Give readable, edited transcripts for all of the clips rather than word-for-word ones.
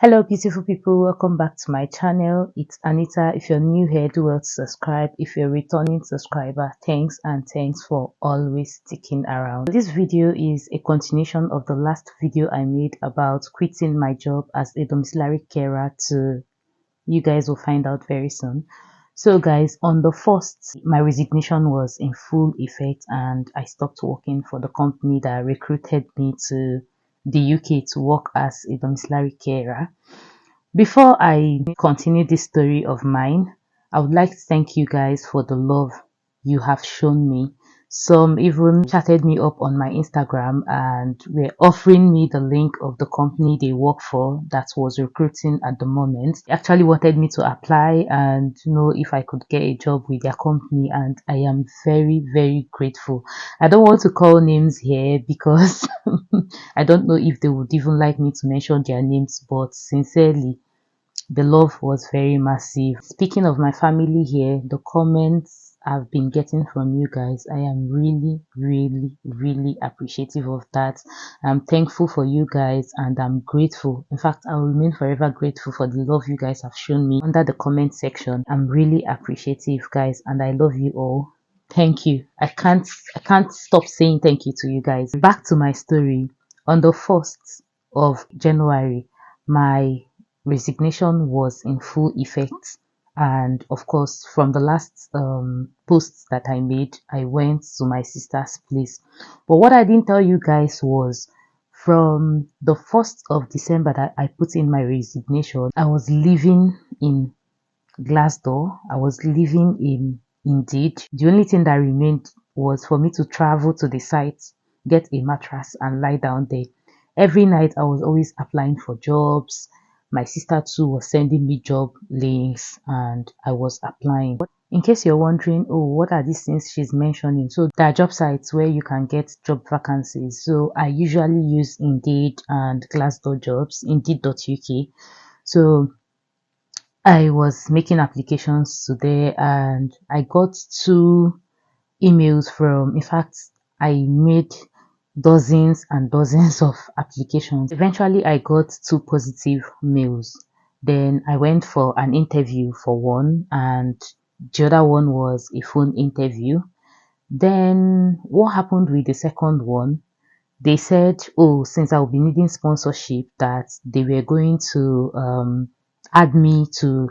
Hello beautiful people, welcome back to my channel. It's Anita. If you're new here, do well to subscribe. If you're a returning subscriber, thanks and thanks for always sticking around. This video is a continuation of the last video I made about quitting my job as a domiciliary carer. You guys will find out very soon. So guys, on the 1st, my resignation was in full effect and I stopped working for the company that recruited me to the UK to work as a domiciliary carer. Before I continue this story of mine, I would like to thank you guys for the love you have shown me. Some even chatted me up on my Instagram and were offering me the link of the company they work for that was recruiting at the moment. They actually wanted me to apply and know if I could get a job with their company, and I am very, very grateful. I don't want to call names here because I don't know if they would even like me to mention their names, but sincerely, the love was very massive. Speaking of my family here, the comments I've been getting from you guys, I am really, really, really appreciative of that. I'm thankful for you guys and I'm grateful. In fact, I will remain forever grateful for the love you guys have shown me under the comment section. I'm really appreciative, guys, and I love you all. Thank you. I can't stop saying thank you to you guys. Back to my story. On the 1st of January, my resignation was in full effect, and of course from the last posts that I made, I went to my sister's place. But what I didn't tell you guys was, from the 1st of December that I put in my resignation, I was living in Glasgow. I was living in Indeed. The only thing that remained was for me to travel to the site, get a mattress and lie down there. Every night I was always applying for jobs. My sister too was sending me job links and I was applying. In case you're wondering, oh, what are these things she's mentioning? So there are job sites where you can get job vacancies. So I usually use Indeed and Glassdoor jobs, Indeed.uk. So I was making applications today and I got 2 emails from, in fact, I made dozens and dozens of applications. Eventually, I got 2 positive mails. Then I went for an interview for one, and the other one was a phone interview. Then what happened with the second one? They said, oh, since I'll be needing sponsorship, that they were going to add me to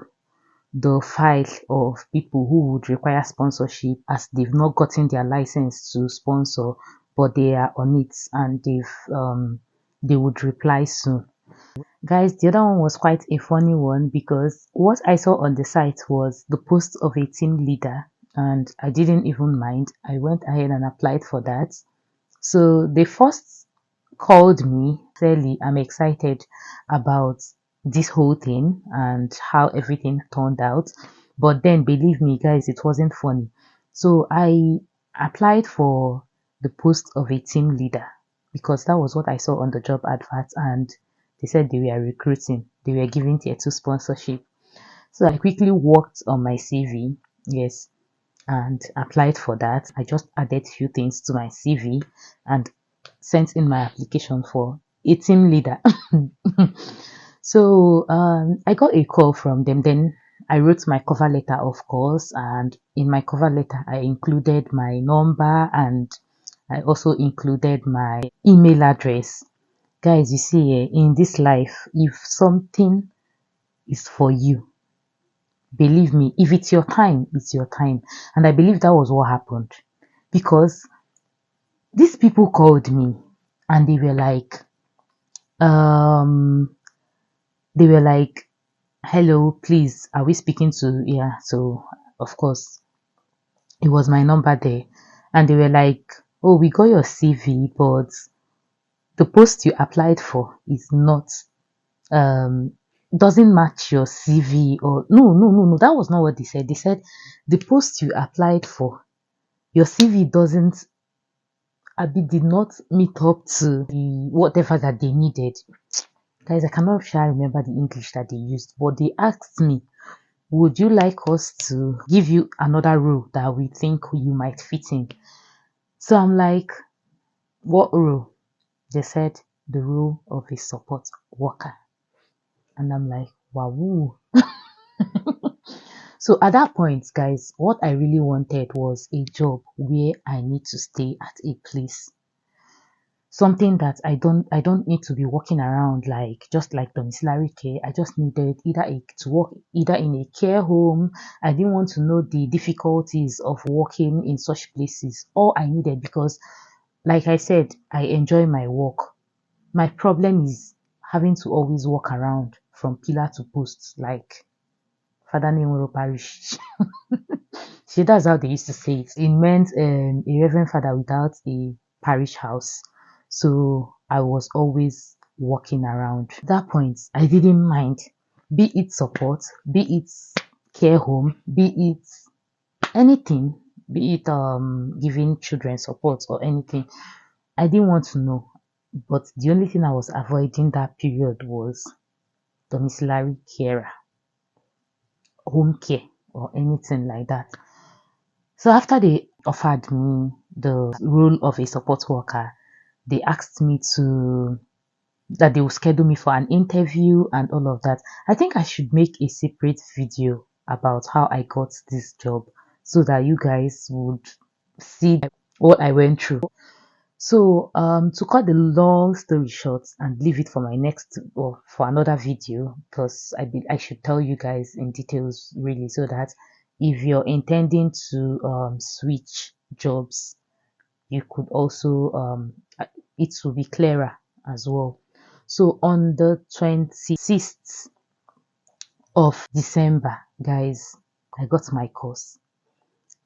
the file of people who would require sponsorship, as they've not gotten their license to sponsor, but they are on it and they would reply soon. Guys, the other one was quite a funny one because what I saw on the site was the post of a team leader and I didn't even mind. I went ahead and applied for that. So they first called me. Clearly, I'm excited about this whole thing and how everything turned out. But then, believe me, guys, it wasn't funny. So I applied for the post of a team leader because that was what I saw on the job advert, and they said they were recruiting. They were giving tier 2 sponsorship. So I quickly worked on my CV. Yes, and applied for that. I just added few things to my CV and sent in my application for a team leader. So I got a call from them. Then I wrote my cover letter, of course, and in my cover letter I included my number and I also included my email address. Guys, you see, in this life, if something is for you, believe me, if it's your time, it's your time. And I believe that was what happened because these people called me and um, they were like, hello, please, are we speaking to, yeah. So, of course, it was my number there. And they were like, oh, we got your CV, but the post you applied for is not, um, doesn't match your CV. Or no, that was not what they said. They said the post you applied for, your CV doesn't, Abi did not meet up to the whatever that they needed. Guys, I cannot sure remember the English that they used, but they asked me, would you like us to give you another role that we think you might fit in? So I'm like, what role? They said the role of a support worker. And I'm like, wow. So at that point, guys, what I really wanted was a job where I need to stay at a place. Something that I don't need to be walking around like just like domiciliary care. I just needed to work either in a care home. I didn't want to know the difficulties of working in such places. All I needed, because like I said, I enjoy my work. My problem is having to always walk around from pillar to post like Father Nemoro Parish. See, that's how they used to say it. It meant a reverend father without a parish house. So I was always walking around. At that point, I didn't mind, be it support, be it care home, be it anything, be it giving children support or anything. I didn't want to know. But the only thing I was avoiding that period was domiciliary care, home care, or anything like that. So after they offered me the role of a support worker, they asked me to that they will schedule me for an interview and all of that. I think I should make a separate video about how I got this job so that you guys would see what I went through. So to cut the long story short and leave it for my next or for another video, because I should tell you guys in details really, so that if you're intending to switch jobs, you could also it will be clearer as well. So on the 26th of December, guys, I got my course.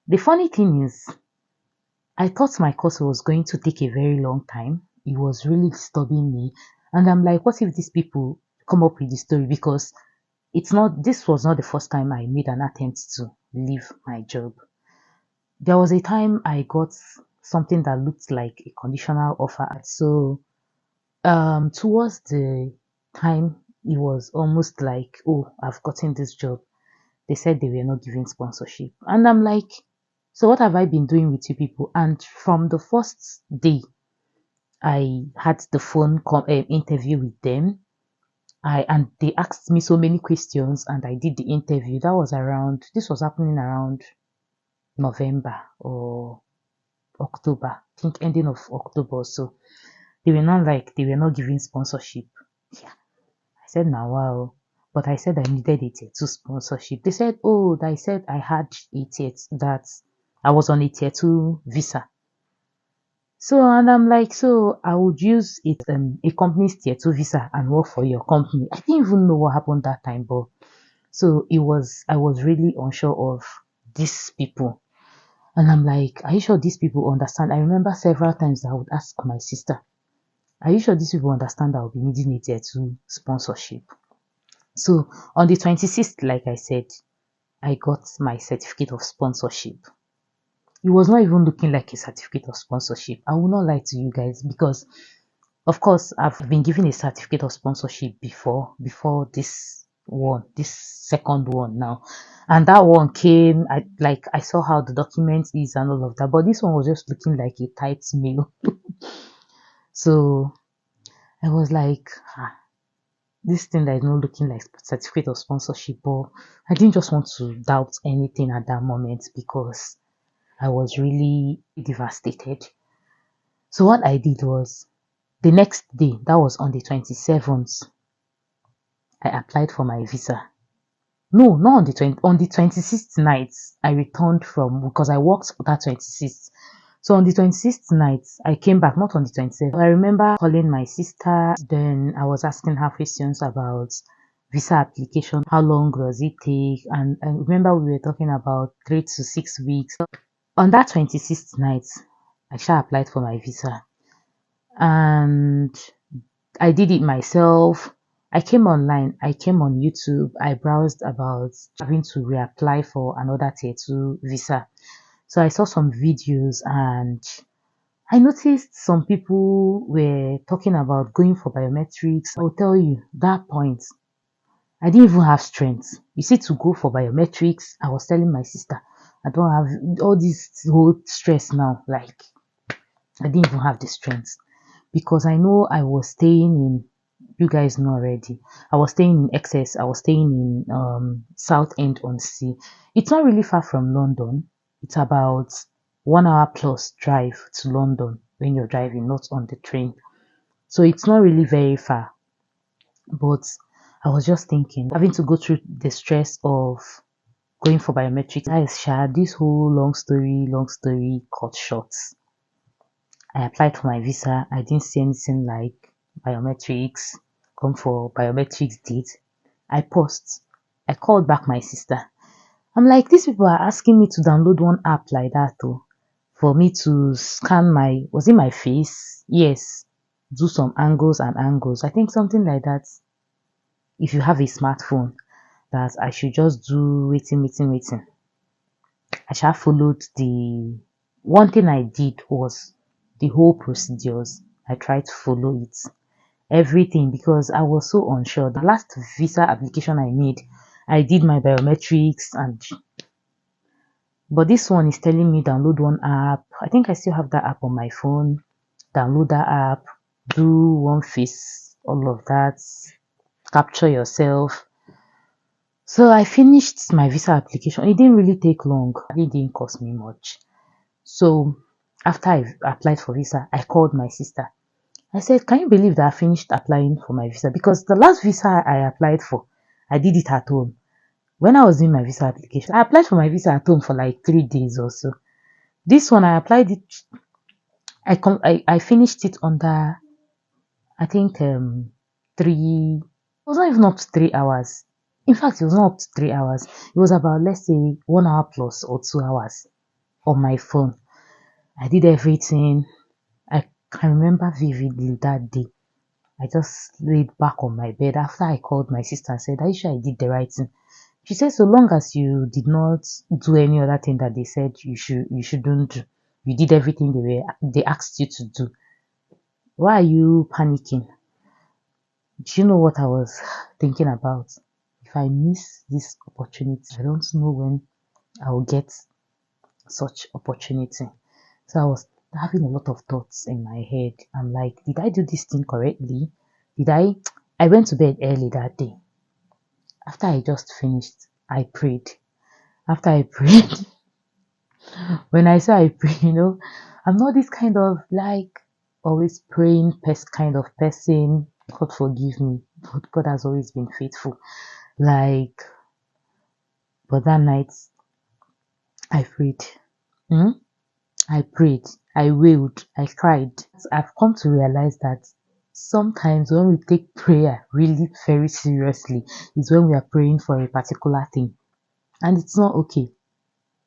The funny thing is, I thought my course was going to take a very long time. It was really disturbing me. And I'm like, what if these people come up with the story? Because this was not the first time I made an attempt to leave my job. There was a time I got something that looked like a conditional offer. So, towards the time it was almost like, oh, I've gotten this job, they said they were not giving sponsorship. And I'm like, so what have I been doing with you people? And from the first day I had the phone interview with them, and they asked me so many questions and I did the interview. This was happening around November or October, I think ending of October. So they were not giving sponsorship. Yeah. I said, now wow. But I said I needed a tier 2 sponsorship. They said, oh, I said I had a that I was on a tier 2 visa. So, and I'm like, so I would use a company's tier 2 visa and work for your company. I didn't even know what happened that time, but so I was really unsure of these people. And I'm like, are you sure these people understand? I remember several times I would ask my sister, are you sure these people understand that I'll be needing a tier 2 sponsorship? So on the 26th, like I said, I got my certificate of sponsorship. It was not even looking like a certificate of sponsorship. I will not lie to you guys, because of course I've been given a certificate of sponsorship before this second one now. And that one came, I saw how the document is and all of that, but this one was just looking like a typed mail. So I was like, this thing that is not looking like certificate of sponsorship, but I didn't just want to doubt anything at that moment because I was really devastated. So what I did was, the next day, that was on the 27th, I applied for my visa. No, not on the 26th night, I returned from, because I worked that 26th. So on the 26th night, I came back, not on the 27th. I remember calling my sister, then I was asking her questions about visa application, how long does it take, and I remember we were talking about 3 to 6 weeks. On that 26th night, I applied for my visa, and I did it myself. I came online, I came on YouTube, I browsed about having to reapply for another tier 2 visa. So I saw some videos and I noticed some people were talking about going for biometrics. I'll tell you, that point, I didn't even have strength. You see, to go for biometrics, I was telling my sister, I don't have all this whole stress now. I didn't even have the strength, because I know I was staying in you guys know already. I was staying in Excess. I was staying in South End on Sea. It's not really far from London. It's about 1 hour plus drive to London when you're driving, not on the train. So it's not really very far. But I was just thinking, having to go through the stress of going for biometrics. Guys, this whole long story cut short. I applied for my visa. I didn't see anything like biometrics, come for biometrics date. I paused. I called back my sister. I'm like, these people are asking me to download one app like that though, for me to scan was it my face? Yes. Do some angles and angles. I think something like that. If you have a smartphone, that I should just do waiting. I shall followed the one thing I did was the whole procedures. I tried to follow it. Everything because I was so unsure. The last visa application I made, I did my biometrics but this one is telling me download one app. I think I still have that app on my phone. Download that app, do one face, all of that, capture yourself. So I finished my visa application. It didn't really take long. It didn't cost me much. So after I applied for visa, I called my sister. I said, can you believe that I finished applying for my visa? Because the last visa I applied for, I did it at home. When I was doing my visa application, I applied for my visa at home for like 3 days or so. This one, I applied it. I finished it under, I think, 3. It was not even up to 3 hours. In fact, it was not up to 3 hours. It was about, let's say, 1 hour plus or 2 hours on my phone. I did everything. I can remember vividly that day. I just laid back on my bed after I called my sister and said, are you sure I did the right thing? She said, so long as you did not do any other thing that they said you shouldn't do, you did everything they asked you to do. Why are you panicking? Do you know what I was thinking about? If I miss this opportunity, I don't know when I will get such opportunity. So I was having a lot of thoughts in my head. I'm like, did I do this thing correctly? I went to bed early that day. After I just finished, I prayed. After I prayed, when I say I pray, I'm not this kind of like always praying kind of person. God forgive me, but God has always been faithful. But that night, I prayed. I prayed, I wailed, I cried. I've come to realize that sometimes when we take prayer really very seriously is when we are praying for a particular thing. And it's not okay.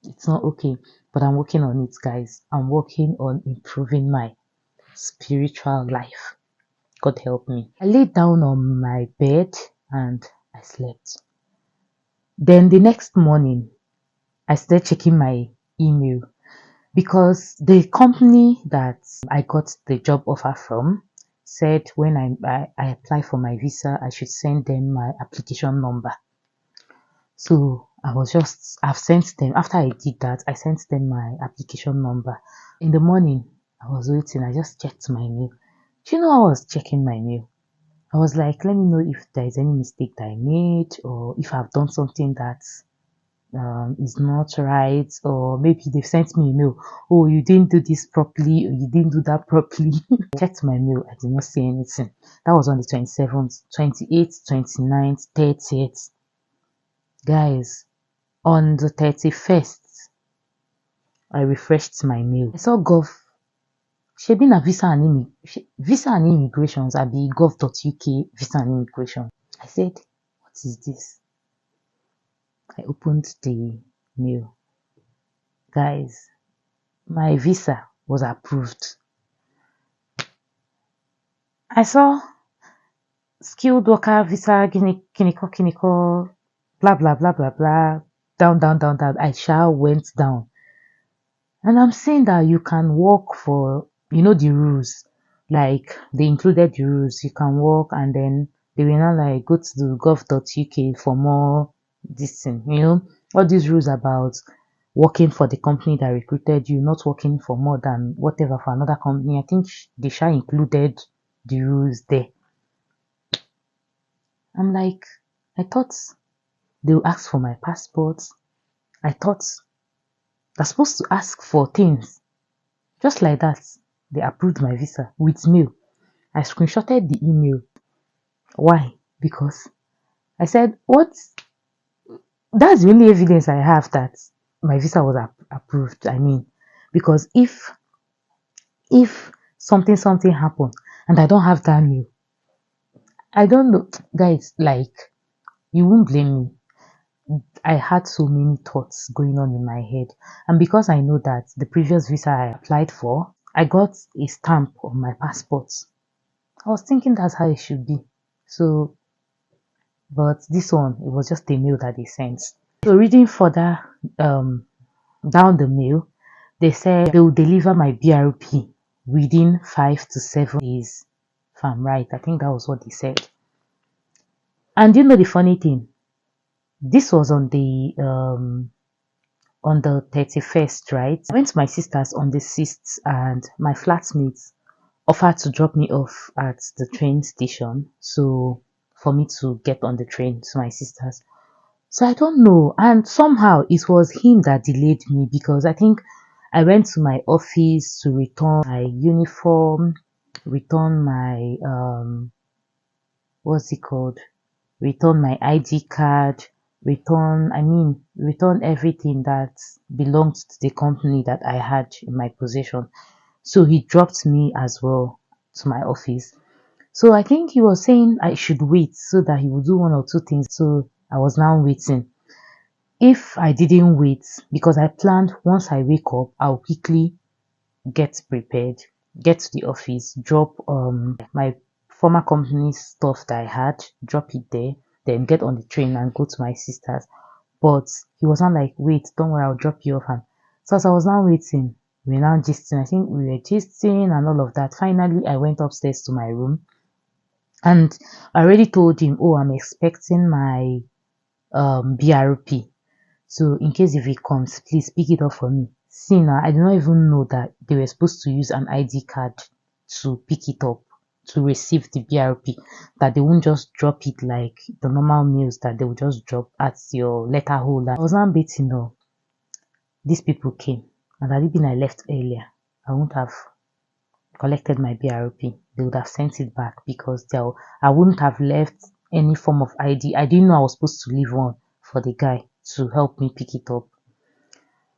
It's not okay. But I'm working on it, guys. I'm working on improving my spiritual life. God help me. I laid down on my bed and I slept. Then the next morning, I started checking my email because the company that I got the job offer from said when I apply for my visa, I should send them my application number. So I've sent them, after I did that, I sent them my application number. In the morning, I was waiting, I just checked my mail. Do you know I was checking my mail? I was like, let me know if there is any mistake that I made or if I've done something that is not right, or maybe they've sent me a mail, oh, you didn't do this properly or you didn't do that properly. I checked my mail, I did not see anything. That was on the 27th, 28th, 29th, 30th. Guys, on the 31st, I refreshed my mail. I saw gov. She been a visa and immigrations. I be gov.uk visa and immigration. I said, what is this? I opened the mail. Guys, my visa was approved. I saw skilled worker visa, kiniko, blah, blah, blah, blah, blah, down, down, down, down. I went down. And I'm saying that you can work for, the rules. Like, they included the rules. You can work and then they will now like go to the gov.uk for more this thing, all these rules about working for the company that recruited you, not working for more than whatever for another company. I think they included the rules there. I'm like, I thought they will ask for my passport. I thought they're supposed to ask for things. Just like that, they approved my visa with mail. I screenshotted the email. Why? Because I said, what? That's the only evidence I have that my visa was approved. I mean, because if something happened and I don't have that mail, I don't know, guys. Like, you won't blame me. I had so many thoughts going on in my head, and because I know that the previous visa I applied for, I got a stamp on my passport. I was thinking that's how it should be. So, but this one, it was just a mail that they sent. So reading further um down the mail, they said they will deliver my BRP within 5 to 7 days. If I'm right, I think that was what they said. And you know the funny thing, this was on the 31st, right? I went to my sister's on the 6th, and my flatmates offered to drop me off at the train station. So for me to get on the train to my sister's. So I don't know. And somehow it was him that delayed me because I think I went to my office to return my uniform, return my what's it called? Return my ID card, return everything that belonged to the company that I had in my possession. So he dropped me as well to my office. So I think he was saying I should wait so that he would do one or two things. So I was now waiting. If I didn't wait, because I planned once I wake up, I'll quickly get prepared, get to the office, drop my former company's stuff that I had, drop it there, then get on the train and go to my sister's. But he was not like, wait, don't worry, I'll drop you off. And so as I was now waiting, we were now gisting. I think we were gisting and all of that. Finally, I went upstairs to my room and I already told him, oh, I'm expecting my BRP. So in case if it comes, please pick it up for me. See now, I did not even know that they were supposed to use an ID card to pick it up, to receive the BRP, that they won't just drop it like the normal mails that they will just drop at your letter holder. I was not betting though. These people came, and had it been I left earlier, I wouldn't have collected my BRP. They would have sent it back because I wouldn't have left any form of ID. I didn't know I was supposed to leave one for the guy to help me pick it up.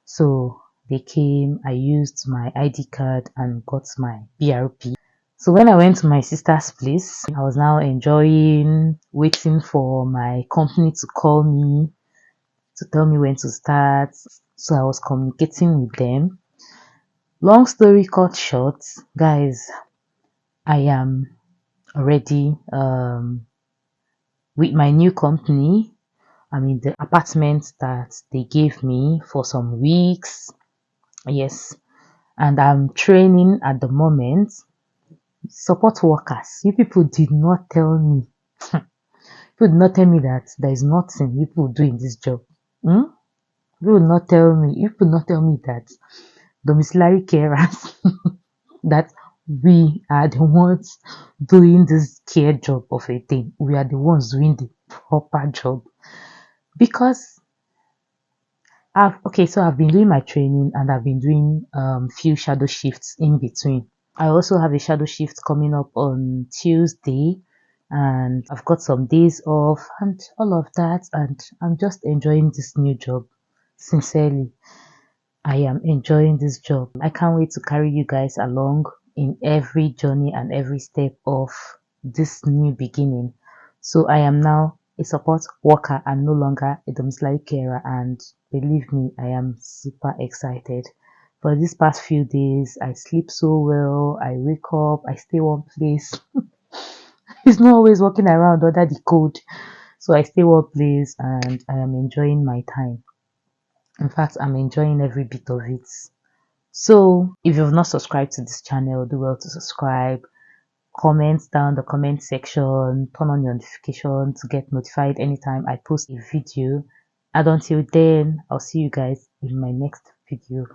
So they came, I used my ID card and got my BRP. So when I went to my sister's place, I was now enjoying waiting for my company to call me to tell me when to start. So I was communicating with them. Long story cut short, guys, I am already with my new company. I'm in the apartment that they gave me for some weeks. Yes. And I'm training at the moment. Support workers. You people did not tell me. People did not tell me that there is nothing you people do in this job. Hmm? You will not tell me. You will not tell me that domiciliary carers that we are the ones doing this care job of a thing. We are the ones doing the proper job. Because so I've been doing my training and I've been doing few shadow shifts in between. I also have a shadow shift coming up on Tuesday and I've got some days off and all of that, and I'm just enjoying this new job. Sincerely, I am enjoying this job. I can't wait to carry you guys along in every journey and every step of this new beginning. So I am now a support worker and no longer a domiciliary carer, and believe me, I am super excited. For these past few days, I sleep so well, I wake up, I stay one place. It's not always walking around under the cold. So I stay one place and I am enjoying my time. In fact, I'm enjoying every bit of it. So if you've not subscribed to this channel, do well to subscribe. Comment down the comment section, turn on your notification to get notified anytime I post a video. And until then, I'll see you guys in my next video.